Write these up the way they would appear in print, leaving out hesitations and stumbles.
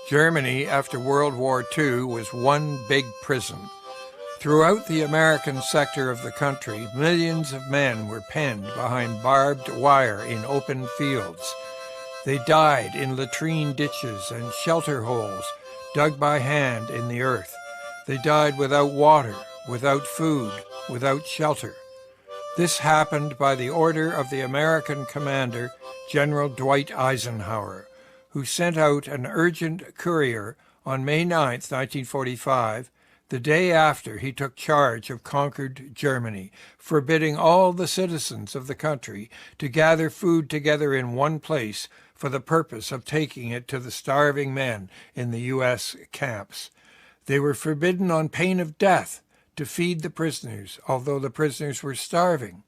Germany, after World War II, was one big prison. Throughout the American sector of the country, millions of men were penned behind barbed wire in open fields. They died in latrine ditches and shelter holes dug by hand in the earth. They died without water, without food, without shelter. This happened by the order of the American commander, General Dwight Eisenhower, who sent out an urgent courier on May 9, 1945, the day after he took charge of conquered Germany, forbidding all the citizens of the country to gather food together in one place for the purpose of taking it to the starving men in the U.S. camps. They were forbidden on pain of death to feed the prisoners, although the prisoners were starving.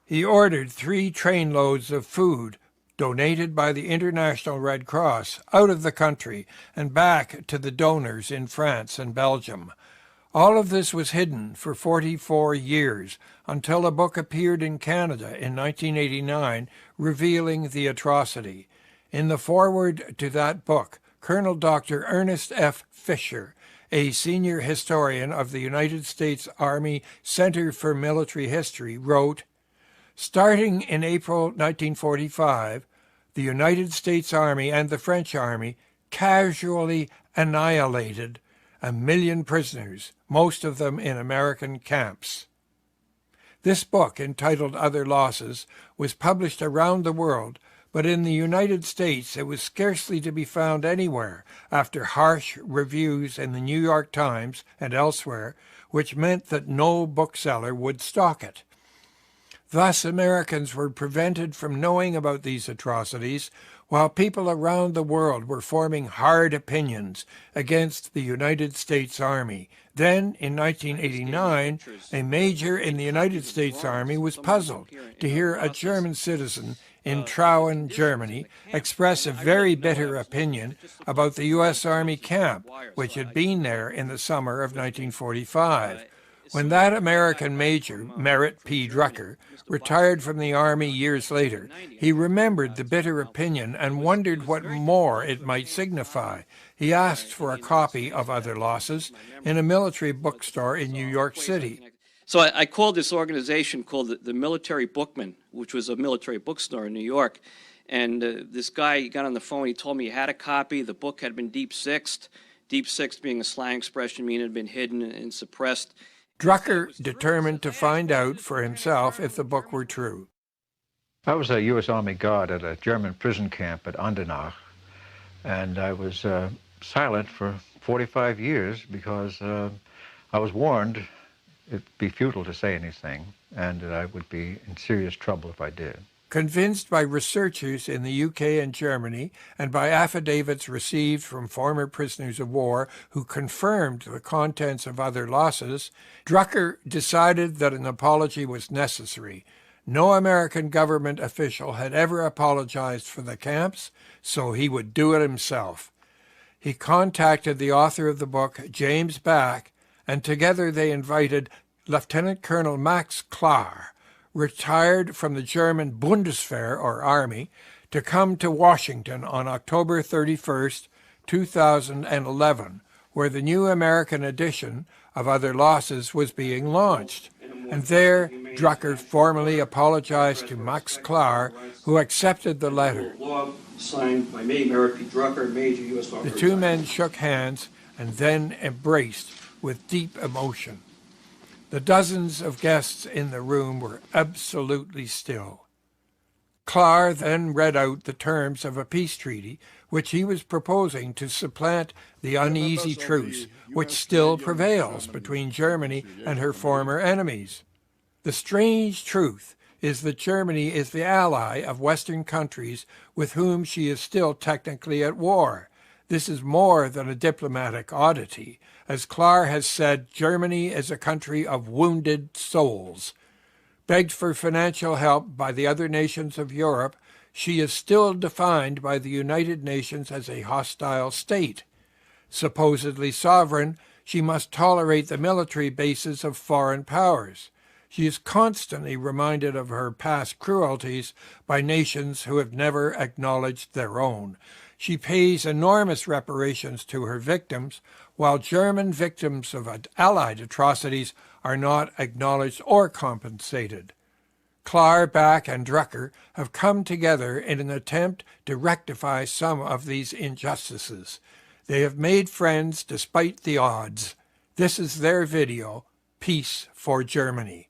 He ordered 3 trainloads of food donated by the International Red Cross out of the country and back to the donors in France and Belgium. All of this was hidden for 44 years until a book appeared in Canada in 1989 revealing the atrocity. In the foreword to that book, Colonel Dr. Ernest F. Fisher, a senior historian of the United States Army Center for Military History, wrote, "Starting in April 1945, the United States Army and the French Army casually annihilated 1 million prisoners, most of them in American camps." This book, entitled Other Losses, was published around the world, but in the United States it was scarcely to be found anywhere after harsh reviews in the New York Times and elsewhere, which meant that no bookseller would stock it. Thus, Americans were prevented from knowing about these atrocities, while people around the world were forming hard opinions against the United States Army. Then, in 1989, a major in the United States Army was puzzled to hear a German citizen in Trauen, Germany, express a very bitter opinion about the U.S. Army camp, which had been there in the summer of 1945. When that American major, Merritt P. Drucker, retired from the Army years later, he remembered the bitter opinion and wondered what more it might signify. He asked for a copy of Other Losses in a military bookstore in New York City. So I called this organization called the Military Bookman, which was a military bookstore in New York. And this guy got on the phone. He told me he had a copy. The book had been deep-sixed. Deep-sixed being a slang expression, meaning it had been hidden and suppressed. Drucker determined to find out for himself if the book were true. I was a U.S. Army guard at a German prison camp at Andernach, and I was silent for 45 years because I was warned it'd be futile to say anything and that I would be in serious trouble if I did. Convinced by researchers in the UK and Germany and by affidavits received from former prisoners of war who confirmed the contents of Other Losses, Drucker decided that an apology was necessary. No American government official had ever apologized for the camps, so he would do it himself. He contacted the author of the book, James Back, and together they invited Lieutenant Colonel Max Klar, retired from the German Bundeswehr, or Army, to come to Washington on October 31st, 2011, where the new American edition of Other Losses was being launched. And there, Drucker formally apologized to Max Klar, who accepted the letter. Signed by me, Merritt P. Drucker, Major U.S. The two men shook hands and then embraced with deep emotion. The dozens of guests in the room were absolutely still. Klar then read out the terms of a peace treaty which he was proposing to supplant the uneasy truce which still prevails between Germany and her former enemies. The strange truth is that Germany is the ally of Western countries with whom she is still technically at war. This is more than a diplomatic oddity. As Klar has said, Germany is a country of wounded souls. Begged for financial help by the other nations of Europe, she is still defined by the United Nations as a hostile state. Supposedly sovereign, she must tolerate the military bases of foreign powers. She is constantly reminded of her past cruelties by nations who have never acknowledged their own. She pays enormous reparations to her victims, while German victims of Allied atrocities are not acknowledged or compensated. Klar, Bach, and Drucker have come together in an attempt to rectify some of these injustices. They have made friends despite the odds. This is their video, Peace for Germany.